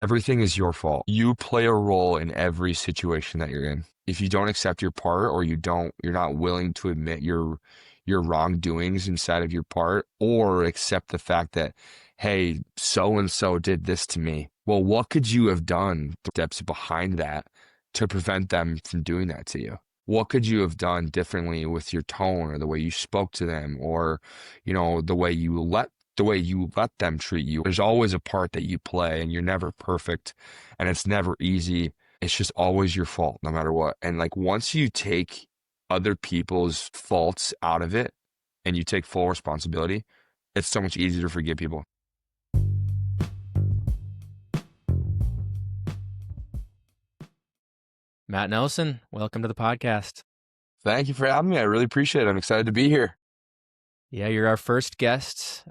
Everything is your fault. You play a role in every situation that you're in. If you don't accept your part, or you're not willing to admit your wrongdoings inside of your part, or accept the fact that, hey, so and so did this to me. Well, what could you have done, steps behind that, to prevent them from doing that to you? What could you have done differently with your tone, or the way you spoke to them, or, the way you let them treat you? There's always a part that you play, and you're never perfect, and it's never easy. It's just always your fault, no matter what. And like, once you take other people's faults out of it and you take full responsibility, it's so much easier to forgive people. Matt Nelson, welcome to the podcast. Thank you for having me. I really appreciate it. I'm excited to be here. Yeah, you're our first guest.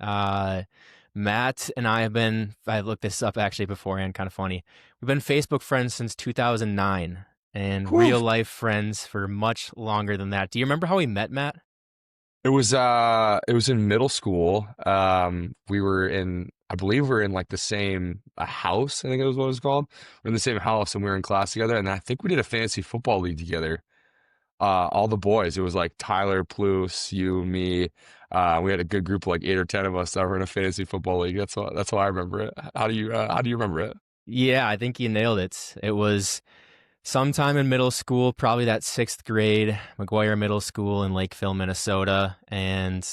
Matt and I looked this up actually beforehand, kind of funny. We've been Facebook friends since 2009 and Whew. real life friends for much longer than that. Do you remember how we met, Matt? It was in middle school. I believe we were in like the same house, I think it was what it was called. We're in the same house, and we were in class together, and I think we did a fantasy football league together. All the boys. It was like Tyler, Plus, you, me. We had a good group of like 8 or 10 of us that were in a fantasy football league. That's how I remember it. How do you remember it? Yeah, I think you nailed it. It was sometime in middle school, probably that sixth grade, McGuire Middle School in Lakeville, Minnesota. And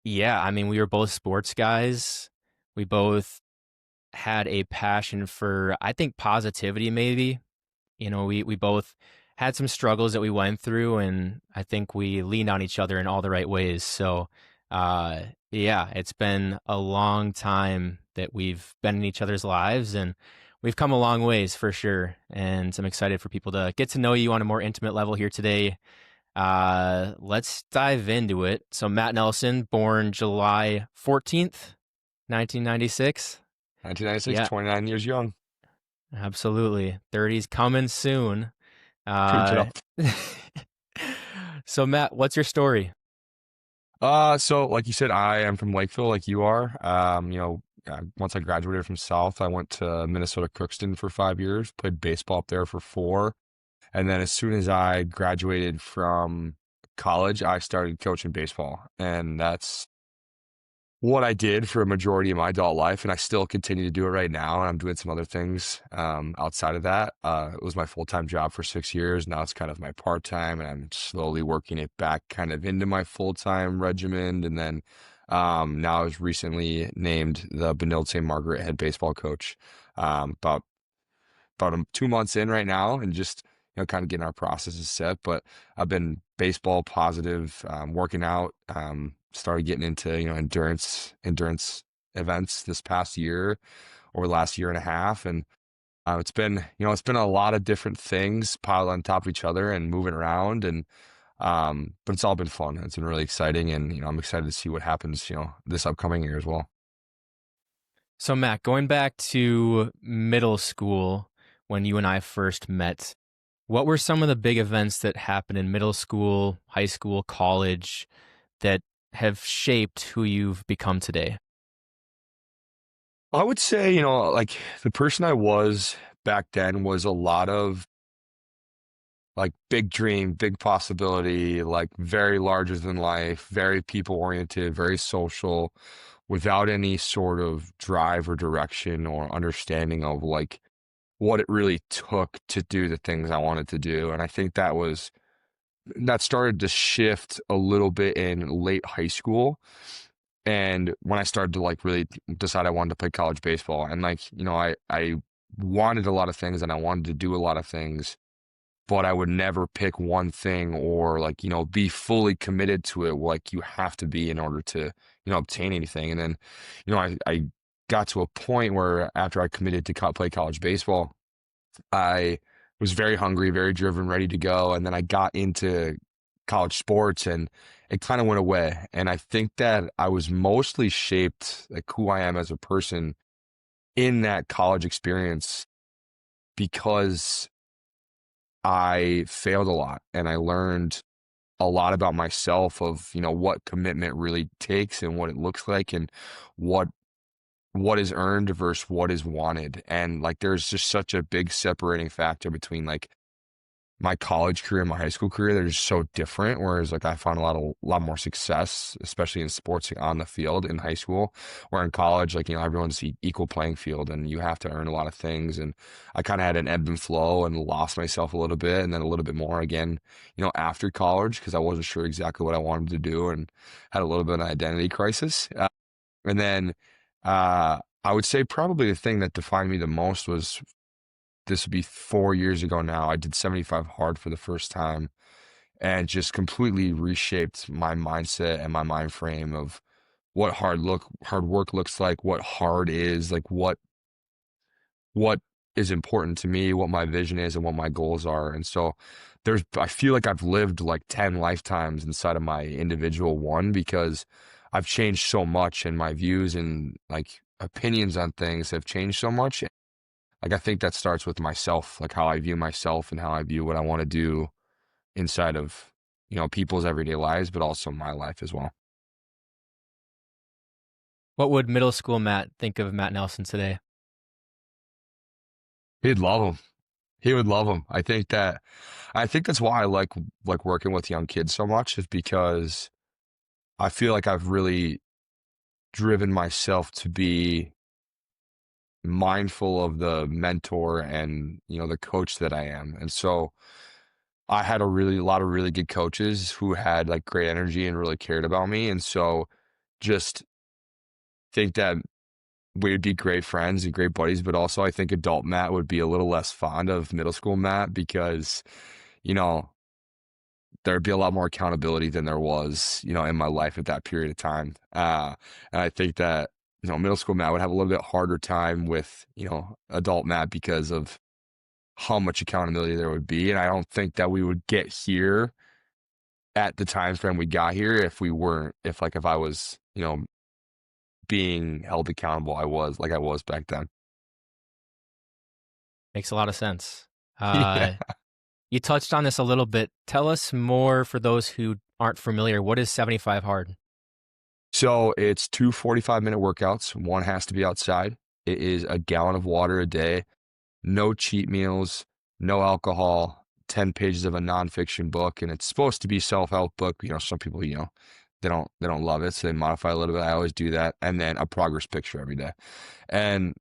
yeah, I mean, we were both sports guys. We both had a passion for, I think, positivity, maybe. We both had some struggles that we went through, and I think we leaned on each other in all the right ways. So, yeah, it's been a long time that we've been in each other's lives, and we've come a long ways for sure. And I'm excited for people to get to know you on a more intimate level here today. Let's dive into it. So, Matt Nelson, born July 14th, 1996. 1996, Yeah, 29 years young. absolutely. 30's coming soon. Preach it Uh, up. so Matt, what's your story? So like you said, I am from Lakeville, like you are. Once I graduated from South, I went to Minnesota Crookston for 5 years, played baseball up there for 4. And then as soon as I graduated from college, I started coaching baseball. And that's what I did for a majority of my adult life. And I still continue to do it right now. And I'm doing some other things outside of that. It was my full-time job for 6 years. Now it's kind of my part-time, and I'm slowly working it back kind of into my full-time regimen. And then now I was recently named the Benilde St. Margaret head baseball coach, about 2 months in right now, and just kind of getting our processes set. But I've been baseball positive, working out, started getting into endurance events this past year, or last year and a half, and it's been a lot of different things piled on top of each other and moving around, and but it's all been fun. It's been really exciting, and I'm excited to see what happens this upcoming year as well. So Matt, going back to middle school when you and I first met, what were some of the big events that happened in middle school, high school, college that have shaped who you've become today? I would say, like, the person I was back then was a lot of like big dream, big possibility, like very larger than life, very people oriented, very social, without any sort of drive or direction or understanding of like what it really took to do the things I wanted to do. And I think that started to shift a little bit in late high school. And when I started to like really decide I wanted to play college baseball, and like, I wanted a lot of things, and I wanted to do a lot of things, but I would never pick one thing, or like, be fully committed to it like you have to be in order to, obtain anything. And then, I got to a point where after I committed to play college baseball, I was very hungry, very driven, ready to go. And then I got into college sports, and it kind of went away. And I think that I was mostly shaped like who I am as a person in that college experience, because I failed a lot, and I learned a lot about myself of, what commitment really takes and what it looks like, and what what is earned versus what is wanted. And like there's just such a big separating factor between like my college career and my high school career. They're just so different. Whereas like I found lot more success, especially in sports like, on the field in high school, where in college, like, everyone's equal playing field and you have to earn a lot of things. And I kind of had an ebb and flow and lost myself a little bit and then a little bit more again, after college because I wasn't sure exactly what I wanted to do and had a little bit of an identity crisis. And then I would say probably the thing that defined me the most was this would be 4 years ago now. I did 75 hard for the first time and just completely reshaped my mindset and my mind frame of what hard work looks like, what hard is, like what is important to me, what my vision is and what my goals are. And so I feel like I've lived like 10 lifetimes inside of my individual one because I've changed so much and my views and like opinions on things have changed so much. Like I think that starts with myself, like how I view myself and how I view what I want to do inside of, people's everyday lives, but also my life as well. What would middle school Matt think of Matt Nelson today? He'd love him. He would love him. I think that's why I like working with young kids so much is because I feel like I've really driven myself to be mindful of the mentor and, the coach that I am. And so I had a lot of really good coaches who had like great energy and really cared about me. And so just think that we would be great friends and great buddies, but also I think adult Matt would be a little less fond of middle school Matt because, you know, there'd be a lot more accountability than there was, in my life at that period of time. And I think that, middle school Matt would have a little bit harder time with, adult Matt because of how much accountability there would be. And I don't think that we would get here at the time frame we got here if I was, being held accountable, I was back then. Makes a lot of sense. Yeah. You touched on this a little bit. Tell us more for those who aren't familiar. What is 75 hard? So it's two 45-minute workouts. One has to be outside. It is a gallon of water a day, no cheat meals, no alcohol, 10 pages of a nonfiction book, and it's supposed to be self-help book. Some people, they don't love it, so they modify a little bit. I always do that. And then a progress picture every day. And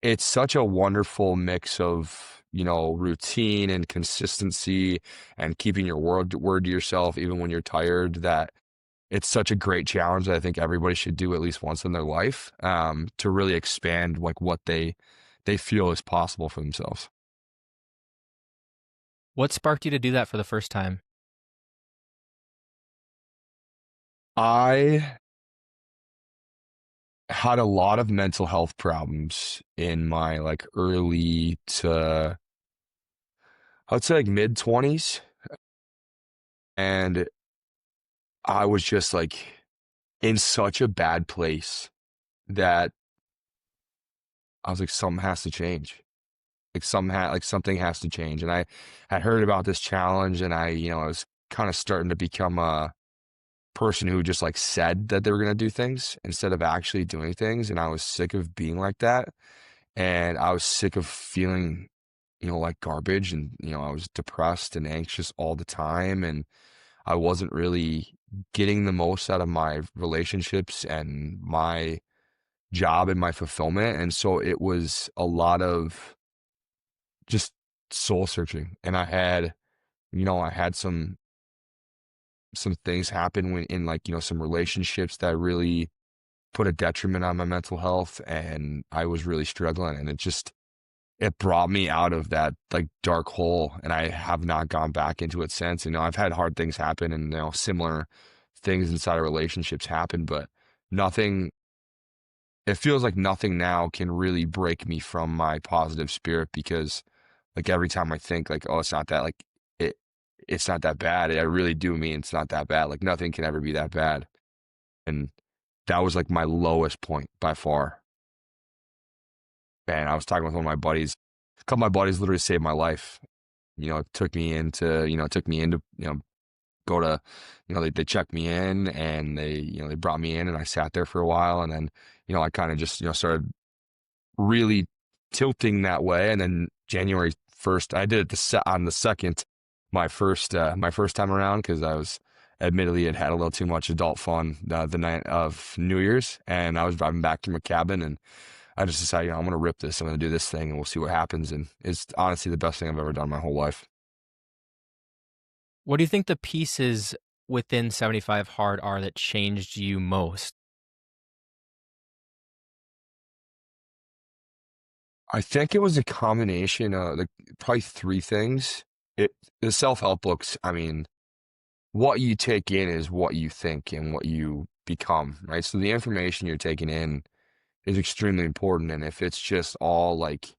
it's such a wonderful mix of, routine and consistency and keeping your word to yourself even when you're tired that it's such a great challenge that I think everybody should do at least once in their life, to really expand like what they feel is possible for themselves. What sparked you to do that for the first time? I had a lot of mental health problems in my like early to I would say like mid 20s, and I was just like in such a bad place that I was like something has to change. Like something has to change. And I had heard about this challenge and I was kind of starting to become a person who just like said that they were going to do things instead of actually doing things. And I was sick of being like that. And I was sick of feeling, like garbage. And, I was depressed and anxious all the time. And I wasn't really getting the most out of my relationships and my job and my fulfillment. And so it was a lot of just soul searching. And I had some things happen when in like, some relationships that really put a detriment on my mental health and I was really struggling and it brought me out of that like dark hole and I have not gone back into it since. I've had hard things happen and similar things inside of relationships happen, but nothing it feels like nothing now can really break me from my positive spirit because like every time I think like, oh, it's not that like it it's not that bad. I really do mean it's not that bad. Like nothing can ever be that bad. And that was like my lowest point by far. And I was talking with one of my buddies. A couple of my buddies literally saved my life. It took me into go to, they checked me in and they brought me in and I sat there for a while. And then, I kind of just, started really tilting that way. And then January 1st, I did it on the second, my first time around, because I was admittedly had a little too much adult fun the night of New Year's, and I was driving back to my cabin, and I just decided, I'm going to rip this. I'm going to do this thing, and we'll see what happens. And it's honestly the best thing I've ever done in my whole life. What do you think the pieces within 75 Hard are that changed you most? I think it was a combination of probably three things. The self-help books, I mean, what you take in is what you think and what you become, right? So the information you're taking in is extremely important. And if it's just all like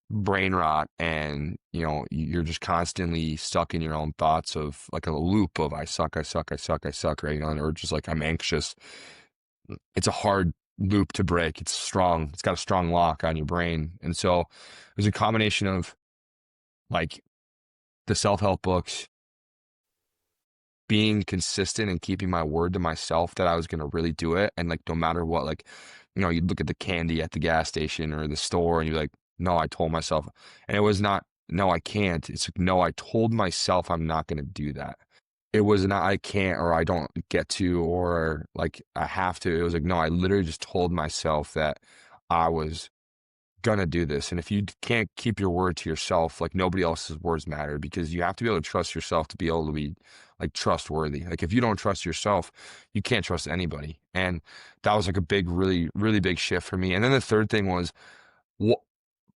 brain rot and, you're just constantly stuck in your own thoughts of like a loop of I suck, I suck, I suck, I suck, right? Or just like I'm anxious. It's a hard loop to break. It's strong. It's got a strong lock on your brain. And so there's a combination of like the self-help books, being consistent and keeping my word to myself that I was going to really do it. And like, no matter what, like, you look at the candy at the gas station or the store and you're like, no, I told myself. And it was not, no, I can't. It's like, no, I told myself I'm not going to do that. It was not, I can't, or I don't get to, or like I have to. It was like, no, I literally just told myself that I was gonna do this. And if you can't keep your word to yourself, like nobody else's words matter, because you have to be able to trust yourself to be able to be like trustworthy. Like if you don't trust yourself, you can't trust anybody. And that was like a big, really, really big shift for me. And then the third thing was what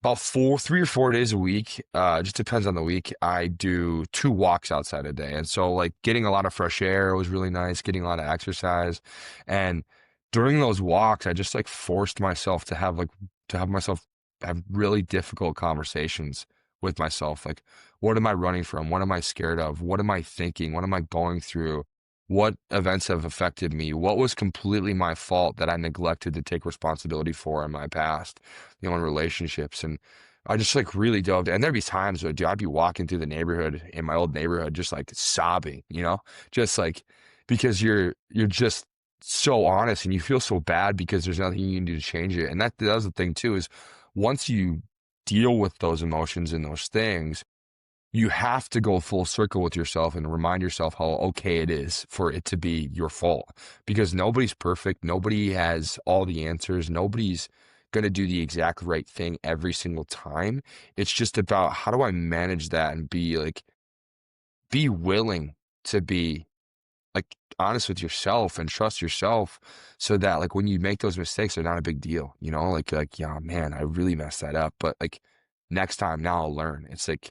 about 3 or 4 days a week, just depends on the week. I do 2 walks outside a day. And so like getting a lot of fresh air was really nice, getting a lot of exercise. And during those walks, I just like forced myself to have myself have really difficult conversations with myself. Like, what am I running from? What am I scared of? What am I thinking? What am I going through? What events have affected me? What was completely my fault that I neglected to take responsibility for in my past, in relationships? And I just like really dove in. And there'd be times where, dude, I'd be walking through the neighborhood in my old neighborhood, just like sobbing, just like because you're just so honest and you feel so bad because there's nothing you can do to change it. And that's the thing too, is once you deal with those emotions and those things, you have to go full circle with yourself and remind yourself how okay it is for it to be your fault, because nobody's perfect. Nobody has all the answers. Nobody's going to do the exact right thing every single time. It's just about how do I manage that and be willing to be like honest with yourself and trust yourself, so that like when you make those mistakes, they're not a big deal, like, yeah, man, I really messed that up, but like next time now I'll learn. It's like,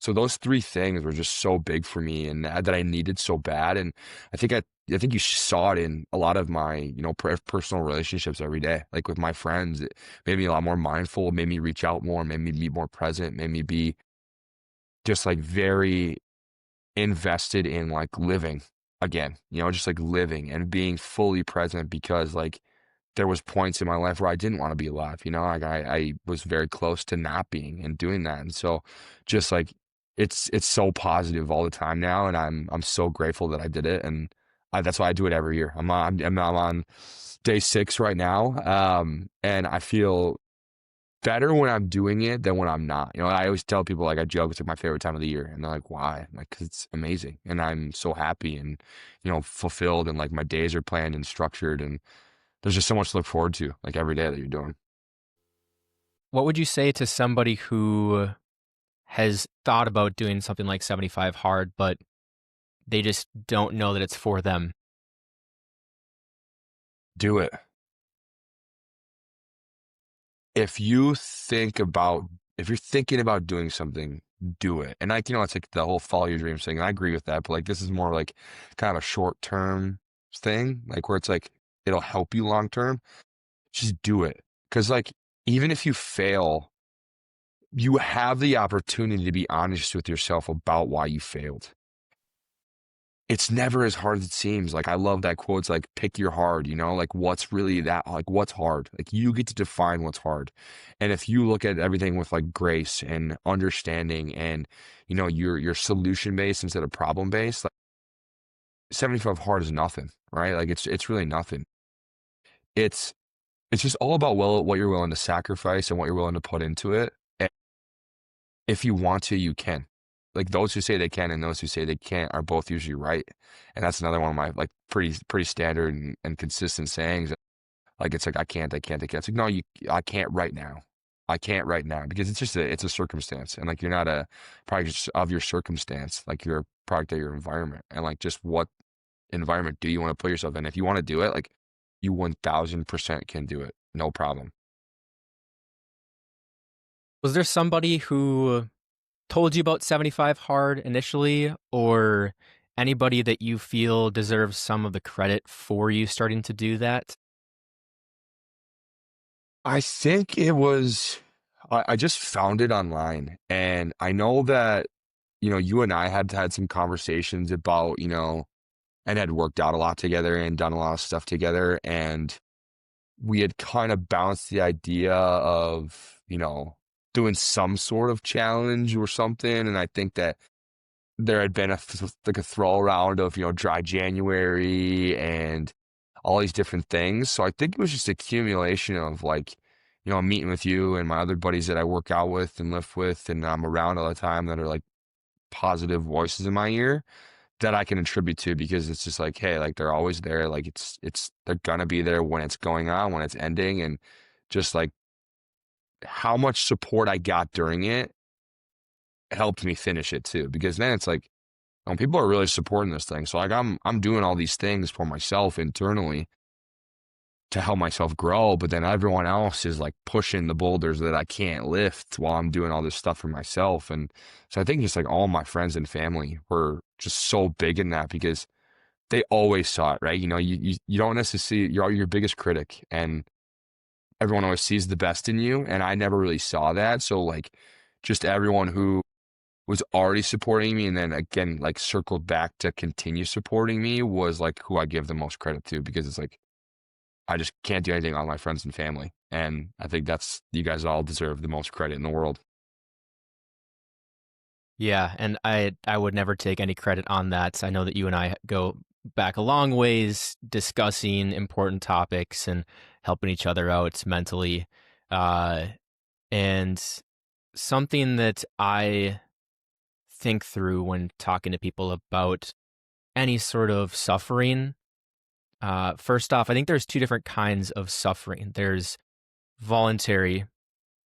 so those three things were just so big for me and that I needed so bad. And I think you saw it in a lot of my, personal relationships every day, like with my friends. It made me a lot more mindful, made me reach out more, made me be more present, made me be just like very invested in like living again, just like living and being fully present, because like there was points in my life where I didn't want to be alive, like I was very close to not being and doing that. And so just like it's so positive all the time now, and I'm so grateful that I did it. And that's why I do it every year. I'm on day 6 right now. And I feel better when I'm doing it than when I'm not. I always tell people, like, I joke, it's like my favorite time of the year. And they're like, why? I'm like, 'cause it's amazing. And I'm so happy and, fulfilled. And like my days are planned and structured. And there's just so much to look forward to, like every day that you're doing. What would you say to somebody who has thought about doing something like 75 Hard, but they just don't know that it's for them? Do it. If you think about, if you're thinking about doing something, do it. And like, it's like the whole follow your dreams thing. And I agree with that, but like, this is more like kind of a short term thing, like where it's like, it'll help you long term. Just do it. Cause like, even if you fail, you have the opportunity to be honest with yourself about why you failed. It's never as hard as it seems. Like, I love that quote. It's like, pick your hard, like what's really that, like what's hard? Like you get to define what's hard. And if you look at everything with like grace and understanding and, you're solution based instead of problem based, 75 hard is nothing, right? Like it's really nothing. It's it's just all about what you're willing to sacrifice and what you're willing to put into it. And if you want to, you can. Like those who say they can and those who say they can't are both usually right. And that's another one of my like pretty standard and consistent sayings. Like it's like I can't. It's like no, I can't right now. I can't right now because it's a circumstance and like you're not a product just of your circumstance. Like you're a product of your environment and like just what environment do you want to put yourself in? If you want to do it, like you 1000% can do it. No problem. Was there somebody who told you about 75 hard initially, or anybody that you feel deserves some of the credit for you starting to do that? I think it was I just found it online and I know that you and I had some conversations about, and had worked out a lot together and done a lot of stuff together and we had kind of bounced the idea of, doing some sort of challenge or something and I think that there had been like a throw around of, dry January and all these different things. So I think it was just accumulation of like, I'm meeting with you and my other buddies that I work out with and lift with and I'm around all the time that are like positive voices in my ear that I can attribute to because it's just like, hey, like they're always there. Like they're gonna be there when it's going on, when it's ending, and just like how much support I got during it helped me finish it too. Because then it's like, people are really supporting this thing. So like I'm doing all these things for myself internally to help myself grow, but then everyone else is like pushing the boulders that I can't lift while I'm doing all this stuff for myself. And so I think just like all my friends and family were just so big in that because they always saw it, right? You don't necessarily see you're your biggest critic and everyone always sees the best in you. And I never really saw that. So like just everyone who was already supporting me and then again like circled back to continue supporting me was like who I give the most credit to because it's like I just can't do anything on my friends and family. And I think that's you guys all deserve the most credit in the world. Yeah, and I would never take any credit on that. I know that you and I go back a long ways discussing important topics and helping each other out mentally. Uh, and something that I think through when talking to people about any sort of suffering. First off, I think there's two different kinds of suffering. There's voluntary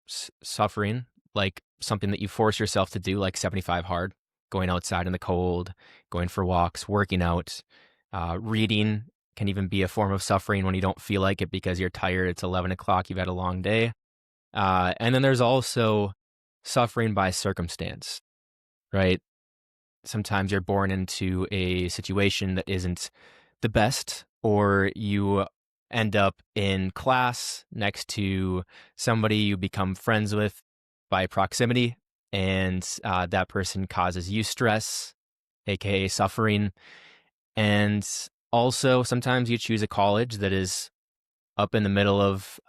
suffering, like something that you force yourself to do, like 75 hard, going outside in the cold, going for walks, working out, reading can even be a form of suffering when you don't feel like it because you're tired. It's 11 o'clock, you've had a long day. And then there's also suffering by circumstance, right? Sometimes you're born into a situation that isn't the best, or you end up in class next to somebody you become friends with by proximity, and that person causes you stress, aka suffering. And also, sometimes you choose a college that is up in the middle of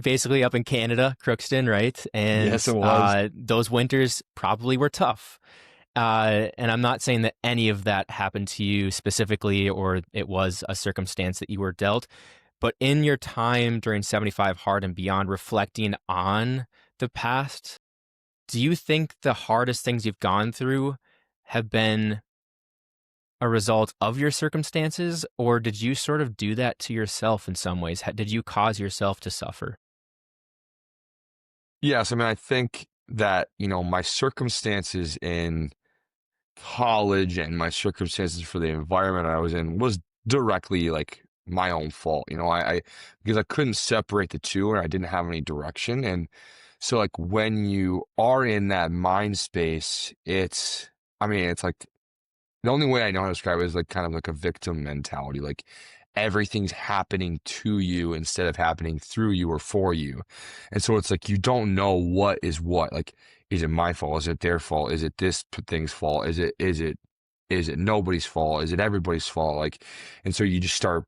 basically up in Canada, Crookston, right? And Yes, it was. those winters probably were tough. And I'm not saying that any of that happened to you specifically or it was a circumstance that you were dealt, but in your time during 75 hard and beyond, reflecting on the past, do you think the hardest things you've gone through have been a result of your circumstances, or did you sort of do that to yourself in some ways? Did you cause yourself to suffer? Yes, I mean, I think that, my circumstances in college and my circumstances for the environment I was in was directly like my own fault. I because I couldn't separate the two and I didn't have any direction. And so like when you are in that mind space, it's like the only way I know how to describe it is like kind of like a victim mentality. Like everything's happening to you instead of happening through you or for you. And so it's like you don't know what is what. Like, is it my fault? Is it their fault? Is it this thing's fault? Is it nobody's fault? Is it everybody's fault? Like, and so you just start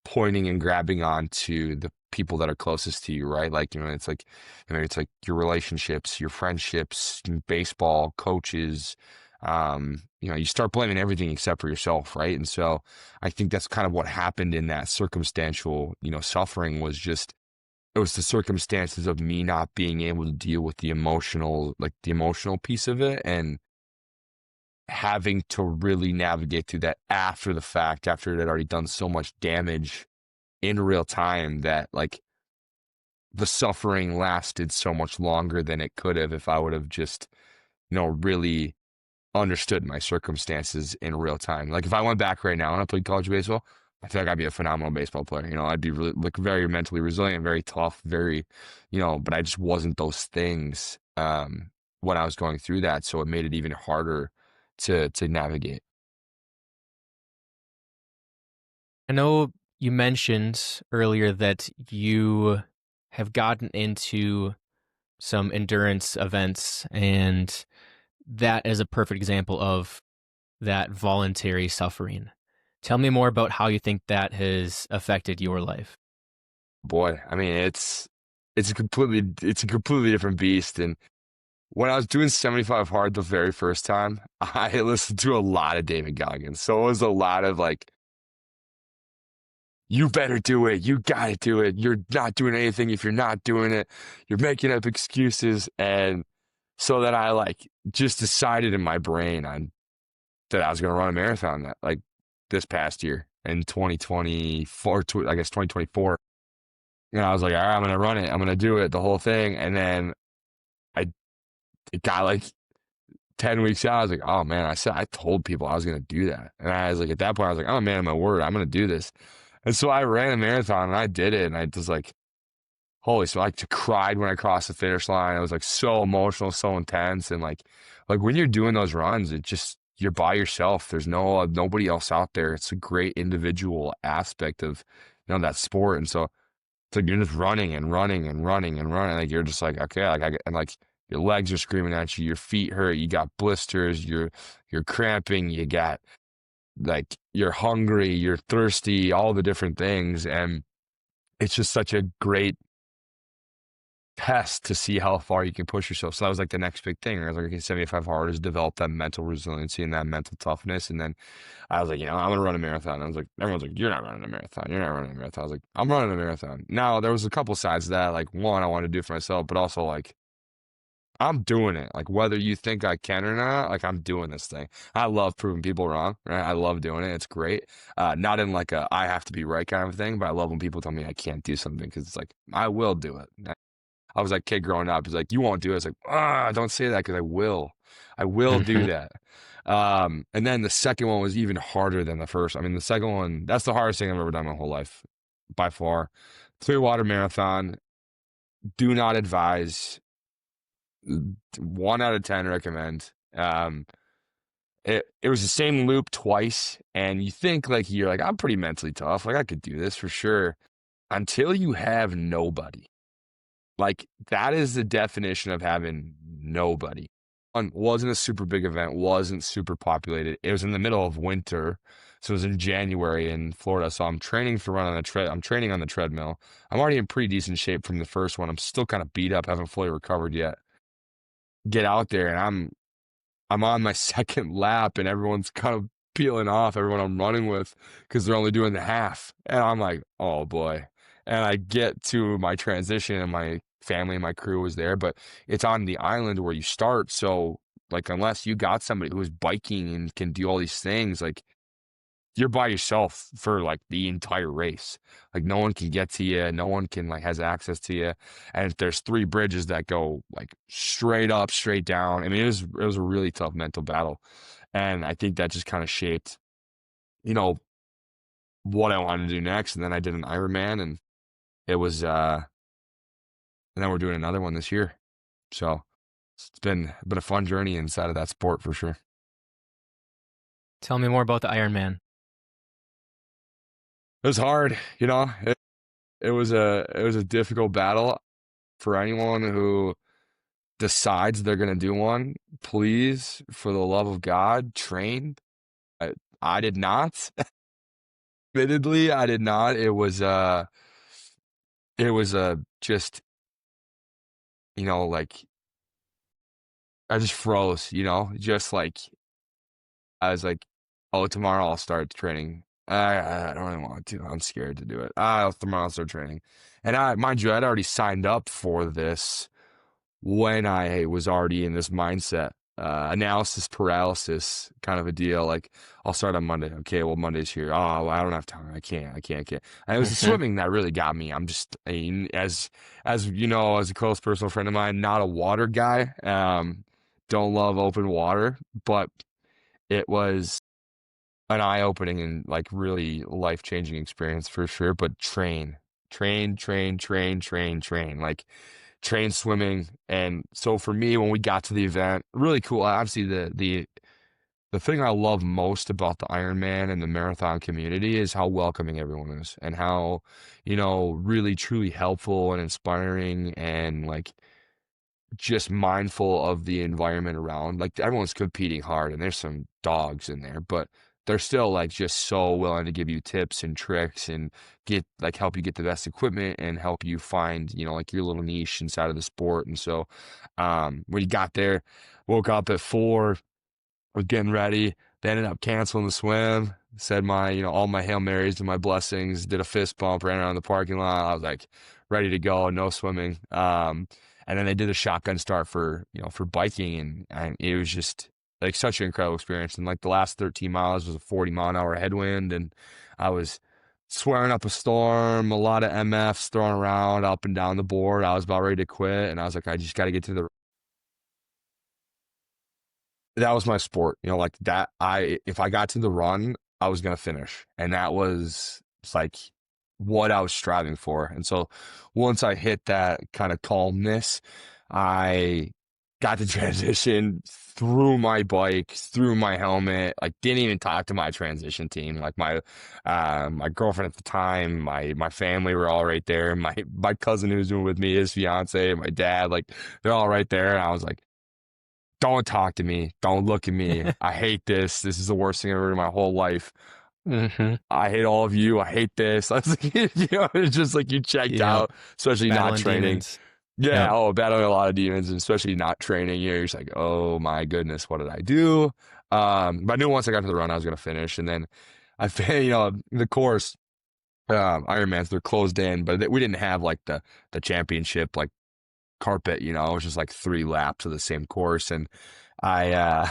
pointing and grabbing on to the people that are closest to you, right? Like, it's like your relationships, your friendships, baseball, coaches, You start blaming everything except for yourself, right? And so I think that's kind of what happened in that circumstantial, suffering was just it was the circumstances of me not being able to deal with the emotional piece of it and having to really navigate through that after the fact, after it had already done so much damage in real time that like the suffering lasted so much longer than it could have if I would have just, really understood my circumstances in real time. Like if I went back right now and I played college baseball, I feel like I'd be a phenomenal baseball player. I'd be really like very mentally resilient, very tough, very, but I just wasn't those things when I was going through that. So it made it even harder to navigate. I know you mentioned earlier that you have gotten into some endurance events, and that is a perfect example of that voluntary suffering. Tell me more about how you think that has affected your life. Boy, I mean it's a completely different beast. And when I was doing 75 hard the very first time, I listened to a lot of David Goggins. So it was a lot of like, you better do it. You got to do it. You're not doing anything if you're not doing it. You're making up excuses. And so that I like just decided in my brain on that I was going to run a marathon that like this past year in 2024, I guess 2024. And I was like, all right, I'm going to run it. I'm going to do it, the whole thing. And then I, it got like 10 weeks out. I was like, oh man, I told people I was going to do that. And I was like, at that point, I was like, oh man, my word, I'm going to do this. And so I ran a marathon and I did it. And I just like, holy, so I like, cried when I crossed the finish line. It was like so emotional, so intense. And like when you're doing those runs, it just, you're by yourself. There's nobody else out there. It's a great individual aspect of, that sport. And so it's like you're just running and running and running and running. Like you're just like, okay, and like your legs are screaming at you, your feet hurt, you got blisters, you're cramping, you got like you're hungry, you're thirsty, all the different things. And it's just such a great test to see how far you can push yourself. So that was like the next big thing. I was like, okay, 75 hard is develop that mental resiliency and that mental toughness. And then I was like, I'm gonna run a marathon. I was like, everyone's like, you're not running a marathon. You're not running a marathon. I was like, I'm running a marathon. Now there was a couple sides to that. Like one, I wanted to do for myself, but also like I'm doing it. Like whether you think I can or not, like I'm doing this thing. I love proving people wrong, right? I love doing it. It's great. Not in like a I have to be right kind of thing, but I love when people tell me I can't do something because it's like I will do it. I was that kid growing up. He's like, you won't do it. It's like, don't say that because I will. I will do Mhm. that. And then the second one was even harder than the first. I mean, the second one, that's the hardest thing I've ever done my whole life, by far. Clearwater Marathon, do not advise. 1 out of 10 recommend. It was the same loop twice, and you think like you're like, I'm pretty mentally tough. Like I could do this for sure. Until you have nobody. Like that is the definition of having nobody. Wasn't a super big event, wasn't super populated. It was in the middle of winter, so it was in January in Florida. So I'm training for run on the tread. I'm training on the treadmill. I'm already in pretty decent shape from the first one. I'm still kind of beat up, haven't fully recovered yet. Get out there, and I'm on my second lap, and everyone's kind of peeling off. Everyone I'm running with because they're only doing the half, and I'm like, oh boy. And I get to my transition, and my family and my crew was there, but it's on the island where you start. So, like, unless you got somebody who is biking and can do all these things, like, you're by yourself for like the entire race. Like, no one can get to you, no one can like has access to you. And if there's three bridges that go like straight up, straight down. I mean, it was a really tough mental battle, and I think that just kind of shaped, you know, what I wanted to do next. And then I did an Ironman, and it was and then we're doing another one this year. So it's been a fun journey inside of that sport for sure. Tell me more about the Iron Man. It was hard, it was a difficult battle for anyone who decides they're gonna do one. Please, for the love of God, train. I did not. Admittedly, I did not. It was just, like I just froze, just like I was like, oh, tomorrow I'll start training. I don't really want to. I'm scared to do it. Tomorrow I'll start training. And mind you, I'd already signed up for this when I was already in this mindset, analysis paralysis kind of a deal. Like, I'll start on Monday. Okay, well, Monday's here. Oh, well, I don't have time. I can't. And it was the Hmm. swimming that really got me. I'm just, as you know, as a close personal friend of mine, not a water guy. Don't love open water, but it was an eye-opening and like really life-changing experience for sure. But train, like train swimming. And so for me, when we got to the event, really cool. Obviously, the thing I love most about the Ironman and the marathon community is how welcoming everyone is and how, really truly helpful and inspiring and like just mindful of the environment around. Like everyone's competing hard and there's some dogs in there, but they're still like just so willing to give you tips and tricks and get like help you get the best equipment and help you find, like your little niche inside of the sport. And so when you got there, woke up at 4, was getting ready. They ended up canceling the swim. Said all my Hail Marys and my blessings, did a fist bump, ran around the parking lot. I was like ready to go, no swimming. And then they did a shotgun start for biking and it was just like such an incredible experience. And like the last 13 miles was a 40-mile-an-hour headwind and I was swearing up a storm, a lot of MFs thrown around up and down the board. I was about ready to quit and I was like, I just got to get to the that was my sport, like that. If I got to the run, I was gonna finish, and that was like what I was striving for. And so once I hit that kind of calmness, I got to transition through my bike, through my helmet. Like didn't even talk to my transition team. Like my girlfriend at the time, my family were all right there. My cousin who was doing with me, his fiance, my dad, like they're all right there. And I was like, don't talk to me. Don't look at me. I hate this. This is the worst thing I've ever heard in my whole life. Hmm. I hate all of you. I hate this. I was like, it's just like you checked Yep. out, especially not Battling training. demons. Yeah, Yep. battling a lot of demons, and especially not training. You're just like, oh my goodness, what did I do? But I knew once I got to the run, I was gonna finish, and then the course, Ironmans, they're closed in, but we didn't have like the championship like carpet, it was just like 3 laps of the same course. And I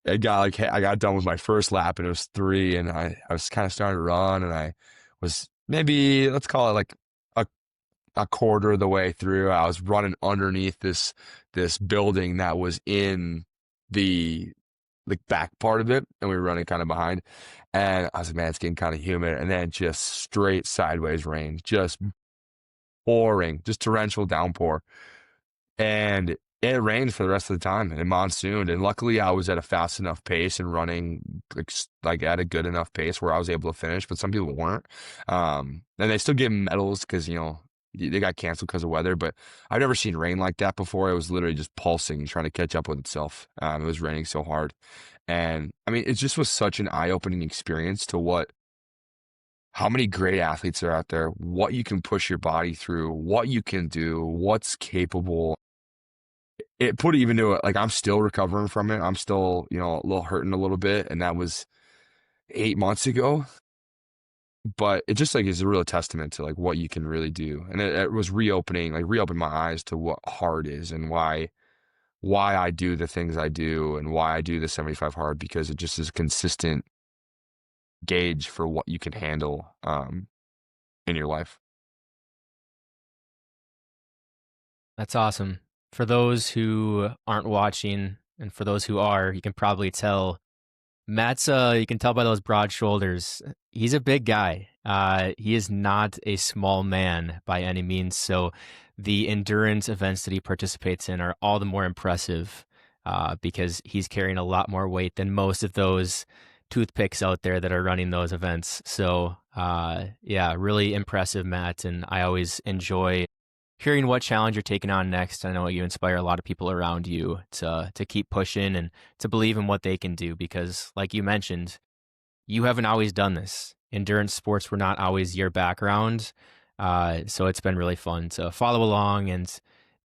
got done with my first lap and it was 3 and I was kind of starting to run and I was maybe, let's call it like a, a quarter of the way through. I was running underneath this building that was in the like back part of it and we were running kind of behind and I was like, man, it's getting kind of humid. And then just straight sideways rain, just pouring, just torrential downpour. And it rained for the rest of the time and it monsooned. And luckily I was at a fast enough pace and running like at a good enough pace where I was able to finish, but some people weren't. And they still give medals because, they got canceled because of weather, but I've never seen rain like that before. It was literally just pulsing, trying to catch up with itself. It was raining so hard. And I mean, it just was such an eye-opening experience to how many great athletes are out there, what you can push your body through, what you can do, what's capable. It put it even to it, like I'm still recovering from it. I'm still, a little hurting a little bit, and that was 8 months ago. But it just like is a real testament to like what you can really do, and it was reopened my eyes to what hard is and why I do the things I do and why I do the 75 hard because it just is a consistent gauge for what you can handle in your life. That's awesome. For those who aren't watching, and for those who are, you can probably tell Matt's you can tell by those broad shoulders. He's a big guy. He is not a small man by any means. So the endurance events that he participates in are all the more impressive because he's carrying a lot more weight than most of those toothpicks out there that are running those events. So yeah, really impressive, Matt. And I always enjoy hearing what challenge you're taking on next. I know you inspire a lot of people around you to keep pushing and to believe in what they can do because, like you mentioned, you haven't always done this. Endurance sports were not always your background, so it's been really fun to follow along and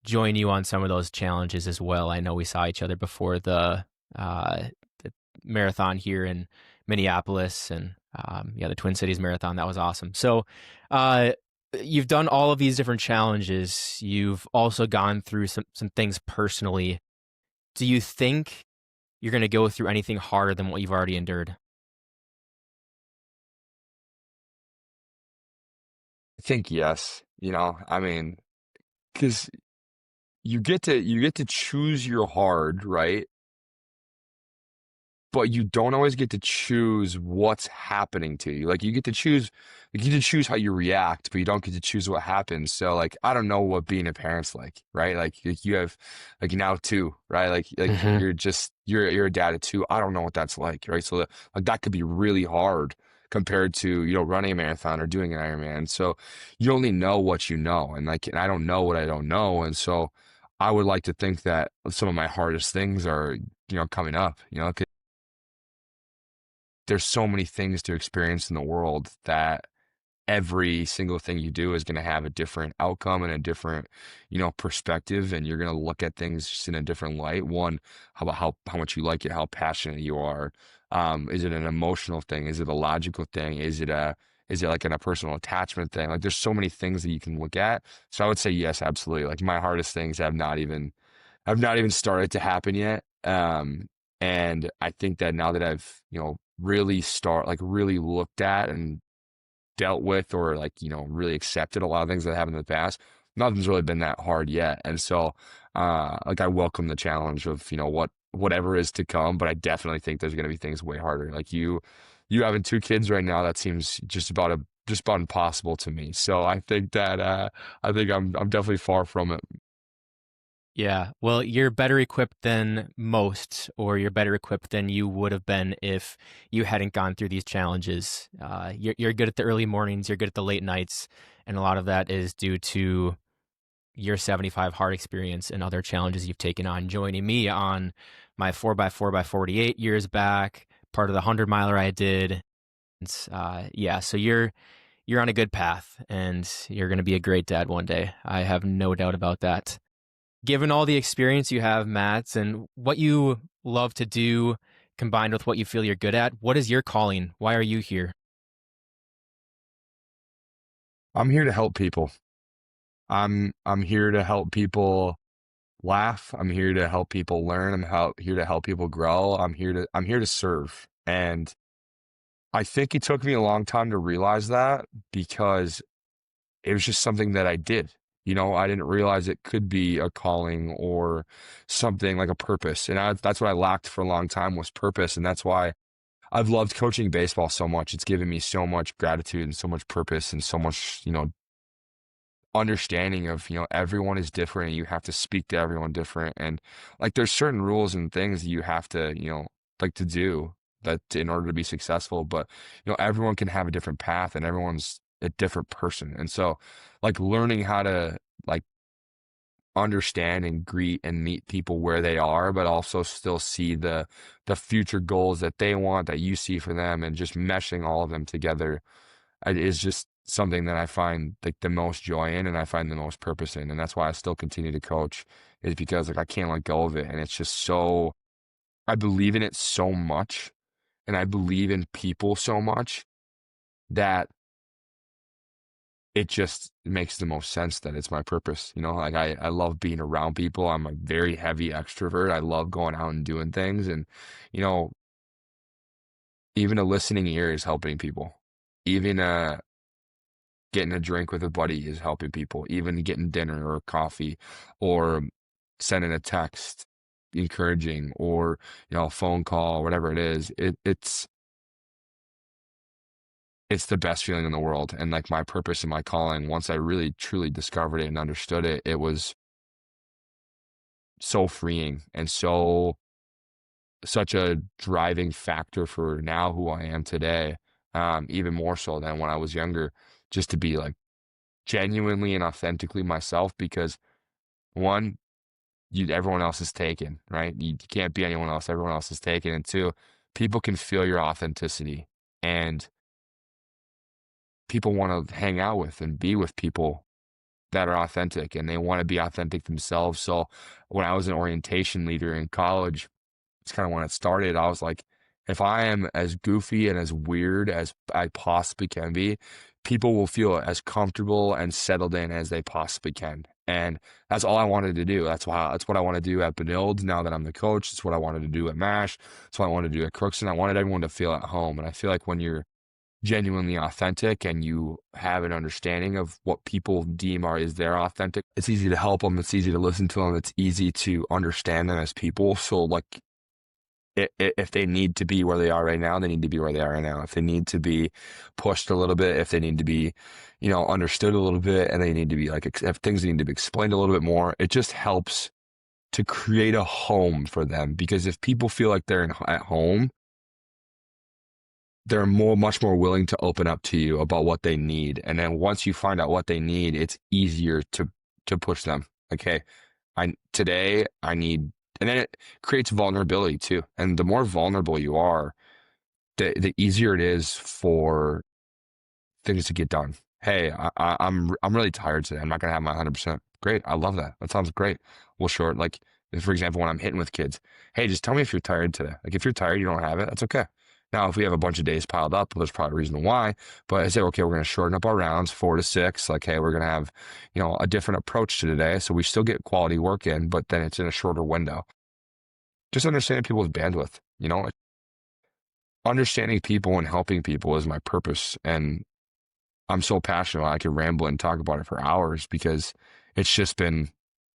join you on some of those challenges as well. I know we saw each other before the marathon here in Minneapolis, and yeah, the Twin Cities Marathon. That was awesome. So, uh, you've done all of these different challenges. You've also gone through some things personally. Do you think you're going to go through anything harder than what you've already endured? I think yes, I mean, because you get to choose your hard, right? But you don't always get to choose what's happening to you. Like you get to choose how you react, but you don't get to choose what happens. So like I don't know what being a parent's like, right? Like you have like now two, right? Like Hmm. you're a dad of two. I don't know what that's like, right? So like that could be really hard compared to, running a marathon or doing an Ironman. So you only know what you know. And I don't know what I don't know. And so I would like to think that some of my hardest things are, coming up, there's so many things to experience in the world that every single thing you do is going to have a different outcome and a different, perspective. And you're going to look at things just in a different light. One, how about how much you like it, how passionate you are. Is it an emotional thing? Is it a logical thing? Is it like a personal attachment thing? Like there's so many things that you can look at. So I would say yes, absolutely. Like my hardest things have not even started to happen yet. And I think that now that I've, really looked at and dealt with or really accepted a lot of things that happened in the past, nothing's really been that hard yet. And so, like I welcome the challenge of, whatever is to come, but I definitely think there's going to be things way harder. Like you having two kids right now, that seems just about impossible to me. So I think that, I think I'm definitely far from it. Yeah. Well, you're better equipped than most, or you're better equipped than you would have been if you hadn't gone through these challenges. You're good at the early mornings, you're good at the late nights, and a lot of that is due to your 75 hard experience and other challenges you've taken on. Joining me on my 4x4 by 48 years back, part of the 100 miler I did. Yeah, so you're on a good path, and you're going to be a great dad one day. I have no doubt about that. Given all the experience you have, Matt, and what you love to do combined with what you feel you're good at, what is your calling? Why are you here? I'm here to help people. I'm here to help people laugh. I'm here to help people learn. Here to help people grow. I'm here to serve. And I think it took me a long time to realize that because it was just something that I did. I didn't realize it could be a calling or something like a purpose. And that's what I lacked for a long time was purpose. And that's why I've loved coaching baseball so much. It's given me so much gratitude and so much purpose and so much, understanding of, everyone is different and you have to speak to everyone different. And like there's certain rules and things that you have to, like to do that in order to be successful. But, everyone can have a different path and everyone's a different person. And so like learning how to like understand and greet and meet people where they are, but also still see the future goals that they want, that you see for them, and just meshing all of them together is just something that I find like the most joy in and I find the most purpose in. And that's why I still continue to coach is because like I can't let go of it. And it's just so I believe in it so much and I believe in people so much that it just makes the most sense that it's my purpose. Like I love being around people. I'm a very heavy extrovert. I love going out and doing things. And, you know, even a listening ear is helping people. Even getting a drink with a buddy is helping people. Even getting dinner or coffee or sending a text encouraging or, a phone call, whatever it is, it's the best feeling in the world. And like my purpose and my calling, once I really truly discovered it and understood it, it was so freeing and such a driving factor for now who I am today. Even more so than when I was younger, just to be like genuinely and authentically myself because one, everyone else is taken, right? You can't be anyone else. Everyone else is taken. And two, people can feel your authenticity and people want to hang out with and be with people that are authentic and they want to be authentic themselves. So when I was an orientation leader in college, it's kind of when it started. I was like, if I am as goofy and as weird as I possibly can be, people will feel as comfortable and settled in as they possibly can. And that's all I wanted to do. That's what I want to do at Benilde now that I'm the coach. It's what I wanted to do at MASH. It's what I wanted to do at Crookston. I wanted everyone to feel at home. And I feel like when you're genuinely authentic and you have an understanding of what people deem are is their authentic, it's easy to help them. It's easy to listen to them. It's easy to understand them as people. So like if they need to be where they are right now, they need to be where they are right now. If they need to be pushed a little bit, if they need to be, understood a little bit, and they need to be like, if things need to be explained a little bit more, it just helps to create a home for them. Because if people feel like they're at home, they're much more willing to open up to you about what they need. And then once you find out what they need, it's easier to push them. Okay, today I need, and then it creates vulnerability too. And the more vulnerable you are, the easier it is for things to get done. Hey, I'm really tired today. I'm not gonna have my 100%. Great, I love that. That sounds great. We'll short like, for example, when I'm hitting with kids, hey, just tell me if you're tired today. Like if you're tired, you don't have it. That's okay. Now, if we have a bunch of days piled up, well, there's probably a reason why. But I say, okay, we're gonna shorten up our rounds 4 to 6. Like, hey, we're gonna have, a different approach to today, so we still get quality work in, but then it's in a shorter window. Just understanding people's bandwidth. Understanding people and helping people is my purpose, and I'm so passionate. I could ramble and talk about it for hours because it's just been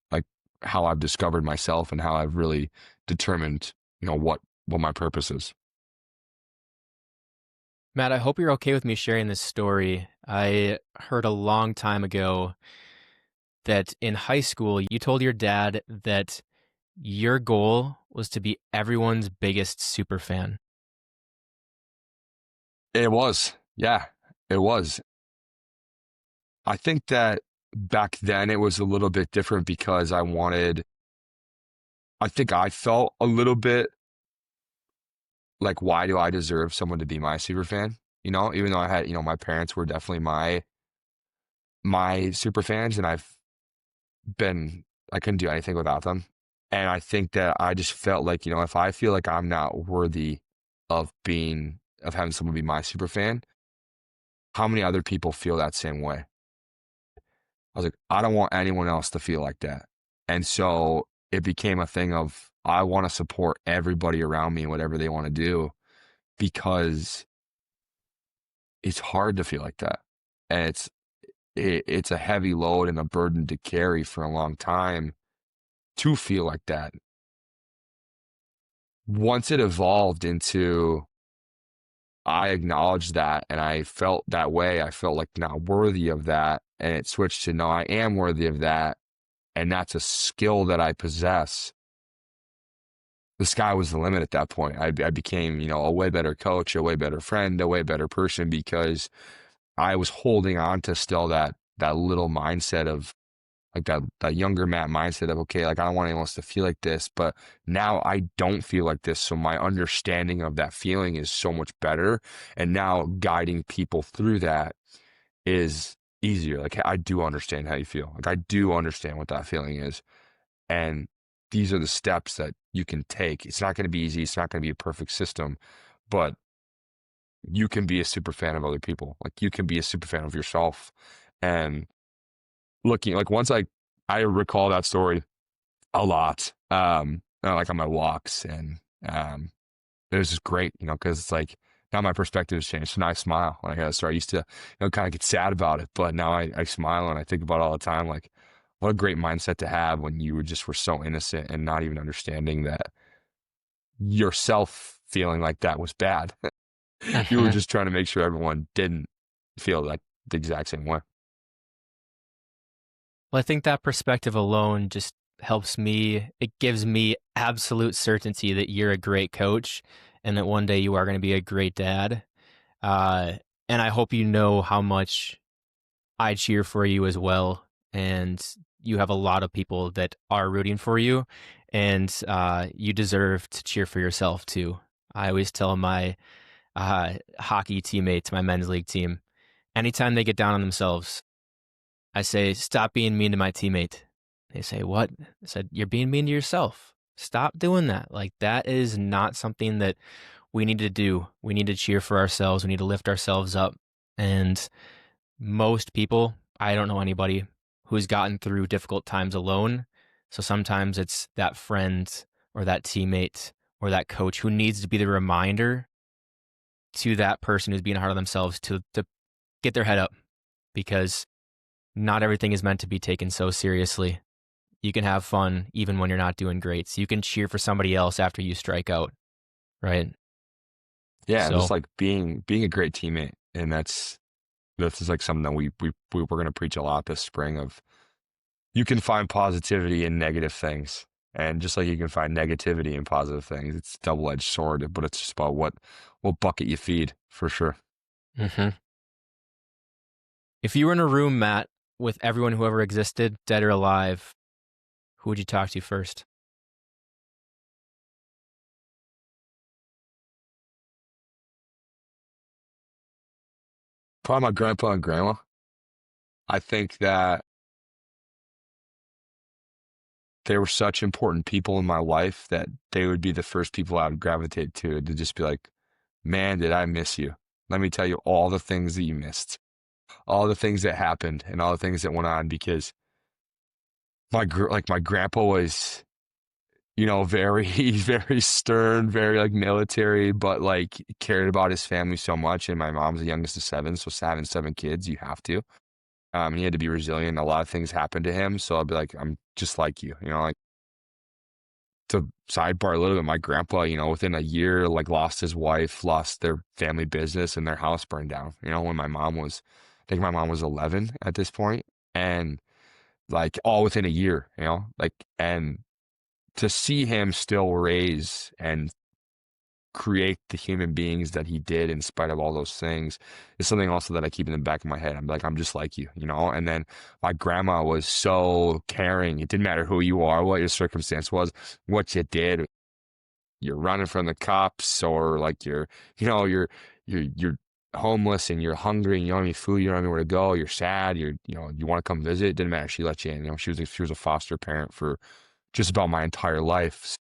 like how I've discovered myself and how I've really determined, what my purpose is. Matt, I hope you're okay with me sharing this story. I heard a long time ago that in high school, you told your dad that your goal was to be everyone's biggest super fan. It was, yeah, it was. I think that back then it was a little bit different because I think I felt a little bit like, why do I deserve someone to be my super fan? Even though I had, my parents were definitely my super fans, and I couldn't do anything without them. And I think that I just felt like, if I feel like I'm not worthy of having someone be my super fan, how many other people feel that same way? I was like, I don't want anyone else to feel like that. And so it became a thing of, I want to support everybody around me, whatever they want to do, because it's hard to feel like that. And it's a heavy load and a burden to carry for a long time to feel like that. Once it evolved into, I acknowledged that and I felt that way. I felt like not worthy of that. And it switched to, no, I am worthy of that. And that's a skill that I possess. The sky was the limit at that point. I became, a way better coach, a way better friend, a way better person, because I was holding on to still that little mindset of like that younger Matt mindset of, okay, like I don't want anyone else to feel like this, but now I don't feel like this. So my understanding of that feeling is so much better. And now guiding people through that is easier. Like, hey, I do understand how you feel. Like I do understand what that feeling is. And these are the steps that you can take. It's not going to be easy. It's not going to be a perfect system, but you can be a super fan of other people. Like you can be a super fan of yourself. And looking like once I recall that story a lot, like on my walks, and it was just great, because it's like now my perspective has changed. So now I smile when I hear that story. I used to, kind of get sad about it, but now I smile and I think about it all the time. Like, what a great mindset to have when you were so innocent and not even understanding that yourself feeling like that was bad. You were Mhm. just trying to make sure everyone didn't feel like the exact same way. Well, I think that perspective alone just helps me. It gives me absolute certainty that you're a great coach and that one day you are going to be a great dad. Uh, and I hope you know how much I cheer for you as well. And you have a lot of people that are rooting for you, and you deserve to cheer for yourself too. I always tell my hockey teammates, my men's league team, anytime they get down on themselves, I say, stop being mean to my teammate. They say, what? I said, you're being mean to yourself. Stop doing that. Like, that is not something that we need to do. We need to cheer for ourselves. We need to lift ourselves up. And most people, I don't know anybody who's gotten through difficult times alone. So sometimes it's that friend or that teammate or that coach who needs to be the reminder to that person who's being hard on themselves to get their head up, because not everything is meant to be taken so seriously. You can have fun even when you're not doing great. So you can cheer for somebody else after you strike out, right? Yeah, and just So, like being a great teammate, and that's just like something that we're going to preach a lot this spring of. You can find positivity in negative things, and just like you can find negativity in positive things, it's a double-edged sword. But it's just about what bucket you feed for sure. mhm. If you were in a room, Matt, with everyone who ever existed, dead or alive, who would you talk to first? Probably my grandpa and grandma. I think that they were such important people in my life that they would be the first people I would gravitate to just be like, man, did I miss you? Let me tell you all the things that you missed, all the things that happened, and all the things that went on because my grandpa was, very very stern, very like military, but like cared about his family so much. And my mom's the youngest of seven, so having seven kids, you have to. He had to be resilient. A lot of things happened to him, so I'll be like, I'm just like you, like to sidebar a little bit. My grandpa, within a year, like lost his wife, lost their family business, and their house burned down. When I think my mom was 11 at this point, and like all within a year. Like and to see him still raise and create the human beings that he did in spite of all those things is something also that I keep in the back of my head. I'm like, I'm just like you. And then my grandma was so caring. It didn't matter who you are, what your circumstance was, what you did. You're running from the cops, or like you're homeless and you're hungry and you don't have any food, you don't have anywhere to go, you're sad, you want to come visit. It didn't matter. She let you in. She was a foster parent for just about my entire life.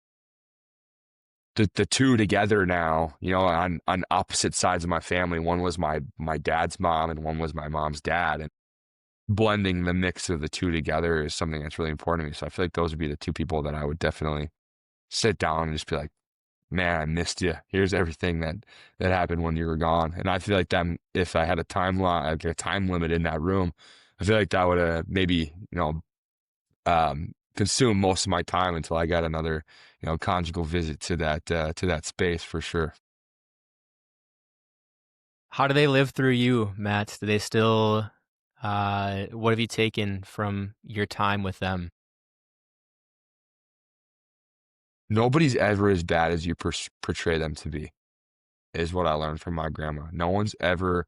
The two together now, on opposite sides of my family. One was my dad's mom and one was my mom's dad. And blending the mix of the two together is something that's really important to me. So I feel like those would be the two people that I would definitely sit down and just be like, man, I missed you. Here's everything that happened when you were gone. And I feel like that if I had like a time limit in that room, I feel like that would maybe, consume most of my time until I got another, conjugal visit to that space for sure. How do they live through you, Matt? Do they still, what have you taken from your time with them? Nobody's ever as bad as you portray them to be, is what I learned from my grandma. No one's ever,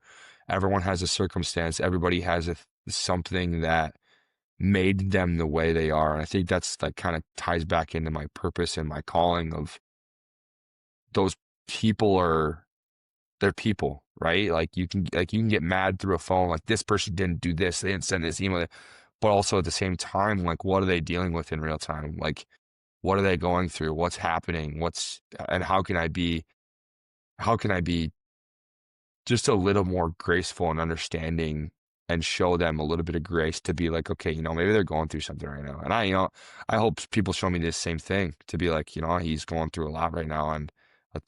everyone has a circumstance. Everybody has something that made them the way they are. And I think that's like kind of ties back into my purpose and my calling of those people they're people, right? Like you can get mad through a phone, like this person didn't do this, they didn't send this email, but also at the same time, like what are they dealing with in real time? Like what are they going through? What's happening? And how can I be just a little more graceful and understanding and show them a little bit of grace to be like, okay, maybe they're going through something right now. And I hope people show me this same thing to be like, he's going through a lot right now and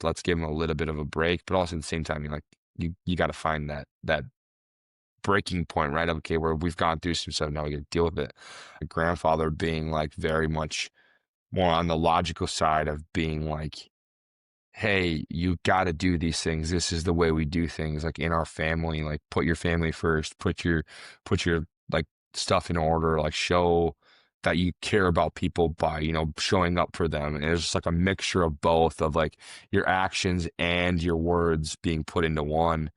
let's give him a little bit of a break. But also at the same time, you got to find that breaking point, right? Okay, where we've gone through some stuff, now we got to deal with it. My grandfather being like very much more on the logical side of being like, hey, you got to do these things. This is the way we do things. Like in our family, like put your family first, put your like stuff in order, like show that you care about people by, showing up for them. And it's just like a mixture of both of like your actions and your words being put into one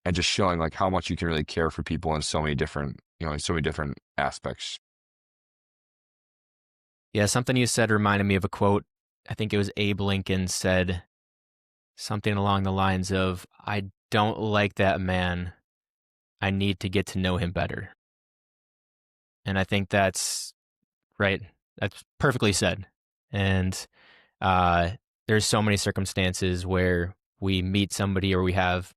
and just showing like how much you can really care for people in so many different, in so many different aspects. Yeah, something you said reminded me of a quote. I think it was Abe Lincoln said something along the lines of, I don't like that man. I need to get to know him better. And I think that's right. That's perfectly said. And uh, there's so many circumstances where we meet somebody or we have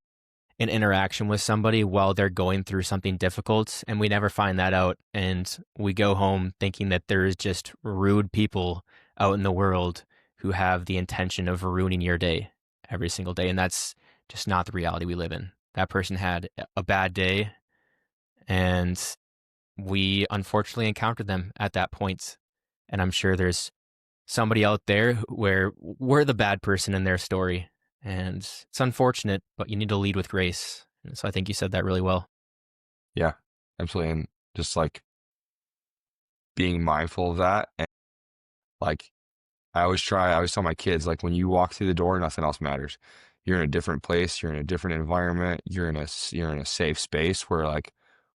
an interaction with somebody while they're going through something difficult, and we never find that out, and we go home thinking that there's just rude people out in the world who have the intention of ruining your day every single day, and that's just not the reality we live in. That person had a bad day, and we unfortunately encountered them at that point, and I'm sure there's somebody out there where we're the bad person in their story. And it's unfortunate, but you need to lead with grace. And so I think you said that really well. Yeah, absolutely. And just like being mindful of that. And like, I always tell my kids, like, when you walk through the door, nothing else matters. You're in a different place, you're in a different environment, you're in a safe space where like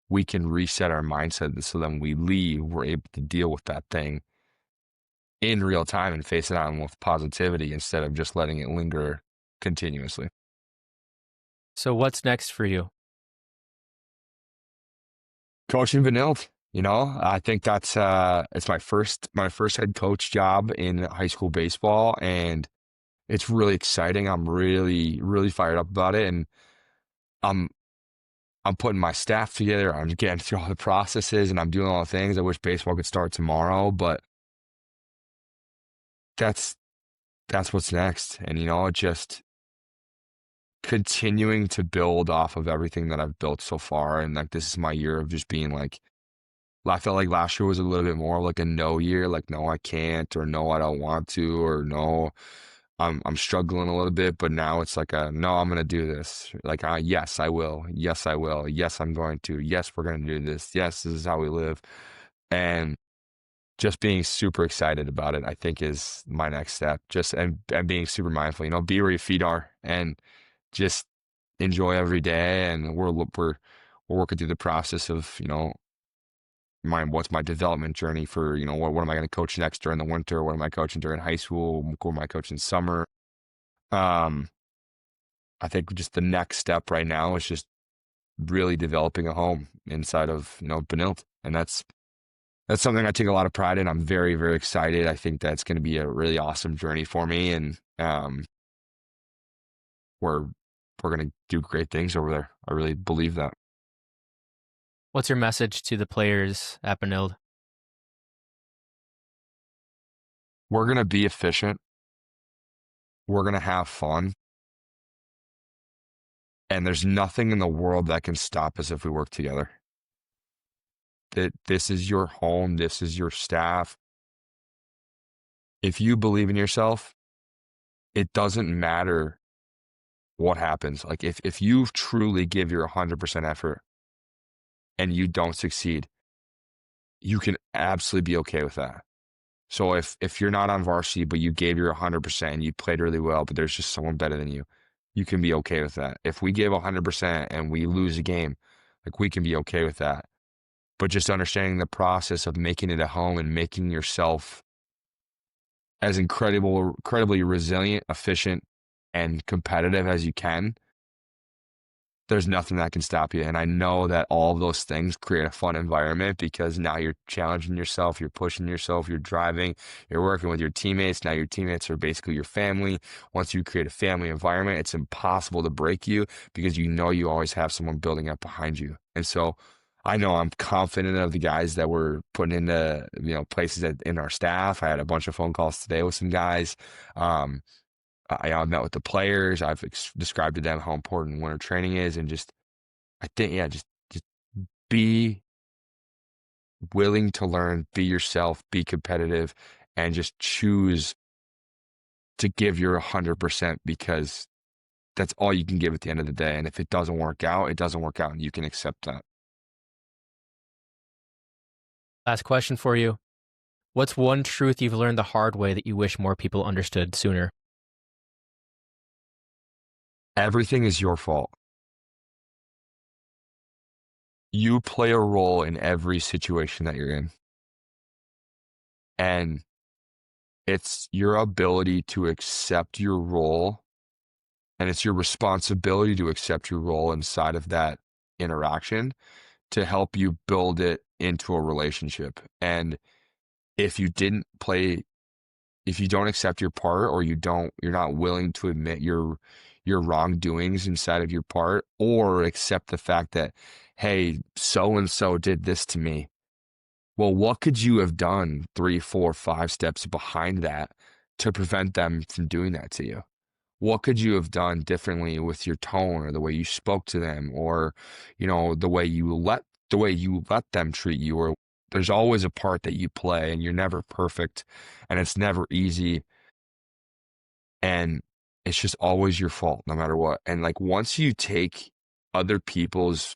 we can reset our mindset so then we leave, we're able to deal with that thing in real time and face it on with positivity instead of just letting it linger continuously. So what's next for you? Coaching Vanilled, I think that's it's my first head coach job in high school baseball, and it's really exciting. I'm really, really fired up about it, and I'm I'm putting my staff together. I'm getting through all the processes, and I'm doing all the things. I wish baseball could start tomorrow, but that's that's what's next. And just continuing to build off of everything that I've built so far. And like this is my year of just being like, I felt like last year was a little bit more like a no year, like no, I can't, or no, I don't want to, or no, I'm struggling a little bit. But now it's like a no, I'm gonna do this. Like yes, I will. Yes, I will. Yes, I'm going to. Yes, we're gonna do this. Yes, this is how we live. And just being super excited about it, I think is my next step. Just and being super mindful, be where your feet are and just enjoy every day. And we're working through the process of, what's my development journey for, what am I going to coach next during the winter? What am I coaching during high school? What am I coaching summer? Um, I think just the next step right now is just really developing a home inside of, Benilde. And that's something I take a lot of pride in. I'm very, very excited. I think that's going to be a really awesome journey for me. And we're, we're going to do great things over there. I really believe that. What's your message to the players at Benilde? We're going to be efficient. We're going to have fun. And there's nothing in the world that can stop us if we work together. That this is your home. This is your staff. If you believe in yourself, it doesn't matter what happens. Like if you truly give your 100% effort and you don't succeed, you can absolutely be okay with that. So if you're not on varsity, but you gave your 100% and you played really well, but there's just someone better than you can be okay with that. If we give 100% and we lose a game, like we can be okay with that. But just understanding the process of making it a home and making yourself as incredibly resilient, efficient, and competitive as you can, there's nothing that can stop you. And I know that all of those things create a fun environment because now you're challenging yourself, you're pushing yourself, you're driving, you're working with your teammates. Now your teammates are basically your family. Once you create a family environment, it's impossible to break you because you always have someone building up behind you. And so I know I'm confident of the guys that we're putting into, places in our staff. I had a bunch of phone calls today with some guys. I've met with the players. I've described to them how important winter training is, and just I think just be willing to learn, be yourself, be competitive, and just choose to give your 100% because that's all you can give at the end of the day. And if it doesn't work out, it doesn't work out, and you can accept that. Last question for you. What's one truth you've learned the hard way that you wish more people understood sooner? Everything is your fault. You play a role in every situation that you're in. And it's your ability to accept your role, and it's your responsibility to accept your role inside of that interaction to help you build it into a relationship. And if you didn't play, if you don't accept your part, or you're not willing to admit your wrongdoings inside of your part, or accept the fact that, hey, so and so did this to me. Well, what could you have done 3, 4, 5 steps behind that to prevent them from doing that to you? What could you have done differently with your tone or the way you spoke to them, or, the way you let them treat you? Or there's always a part that you play, and you're never perfect, and it's never easy, and it's just always your fault no matter what. And like once you take other people's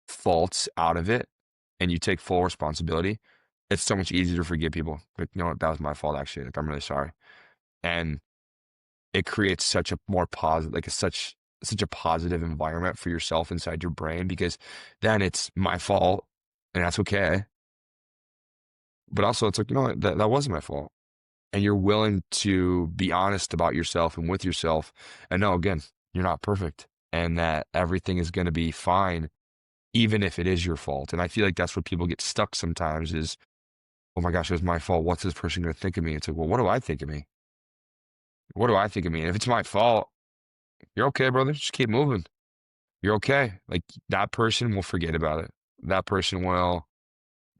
faults out of it and you take full responsibility, it's so much easier to forgive people. Like, you know what, that was my fault actually. Like, I'm really sorry. And it creates such a more positive, like such a positive environment for yourself inside your brain, because then it's my fault and that's okay. But also it's like, you know what, that wasn't my fault. And you're willing to be honest about yourself and with yourself and know, again, you're not perfect and that everything is going to be fine, even if it is your fault. And I feel like that's where people get stuck sometimes is, oh my gosh, it was my fault. What's this person going to think of me? It's like, well, what do I think of me? What do I think of me? And if it's my fault, you're okay, brother. Just keep moving. You're okay. Like that person will forget about it. That person will,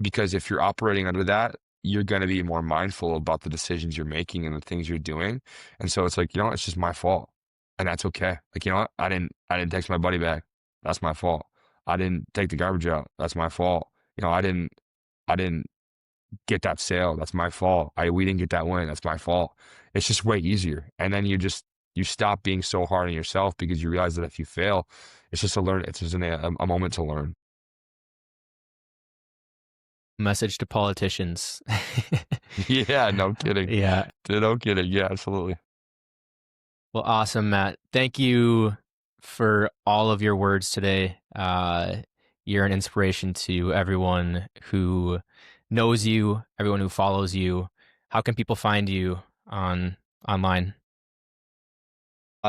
because if you're operating under that, you're going to be more mindful about the decisions you're making and the things you're doing. And so it's like, you know, it's just my fault. And that's okay. Like, you know what? I didn't text my buddy back. That's my fault. I didn't take the garbage out. That's my fault. You know, I didn't get that sale. That's my fault. We didn't get that win. That's my fault. It's just way easier. And then you stop being so hard on yourself because you realize that if you fail, it's just it's just a moment to learn. Message to politicians. Yeah, no kidding. Yeah. No kidding. Yeah, absolutely. Well, awesome, Matt. Thank you for all of your words today. You're an inspiration to everyone who knows you, everyone who follows you. How can people find you online?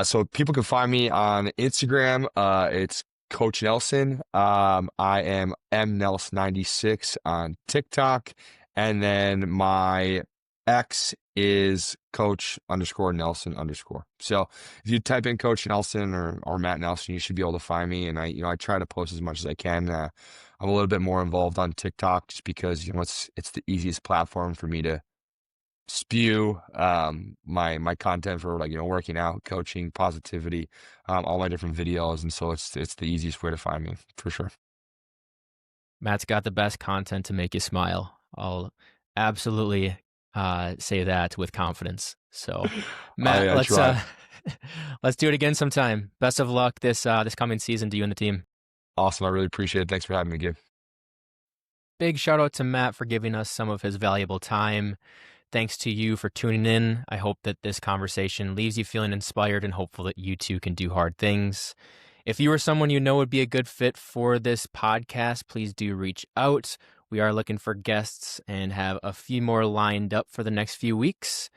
So people can find me on Instagram. It's Coach Nelson. I am mnels96 on TikTok, and then my X is Coach_Nelson_. So if you type in Coach Nelson or Matt Nelson, you should be able to find me. And I try to post as much as I can. I'm a little bit more involved on TikTok just because it's the easiest platform for me to spew my content for, like, working out, coaching, positivity, all my different videos. And so it's the easiest way to find me for sure. Matt's got the best content to make you smile. I'll absolutely say that with confidence. So, Matt, I try. let's do it again sometime. Best of luck this coming season to you and the team. Awesome. I really appreciate it. Thanks for having me again. Big shout out to Matt for giving us some of his valuable time. Thanks to you for tuning in. I hope that this conversation leaves you feeling inspired and hopeful that you too can do hard things. If you or someone you know would be a good fit for this podcast, please do reach out. We are looking for guests and have a few more lined up for the next few weeks.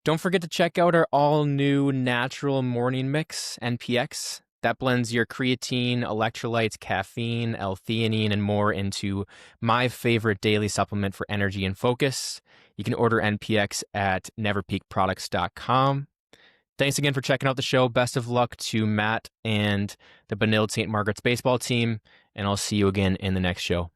Don't forget to check out our all-new natural morning mix, NPX. That blends your creatine, electrolytes, caffeine, L-theanine, and more into my favorite daily supplement for energy and focus. You can order NPX at neverpeakproducts.com. Thanks again for checking out the show. Best of luck to Matt and the Benilde St. Margaret's baseball team, and I'll see you again in the next show.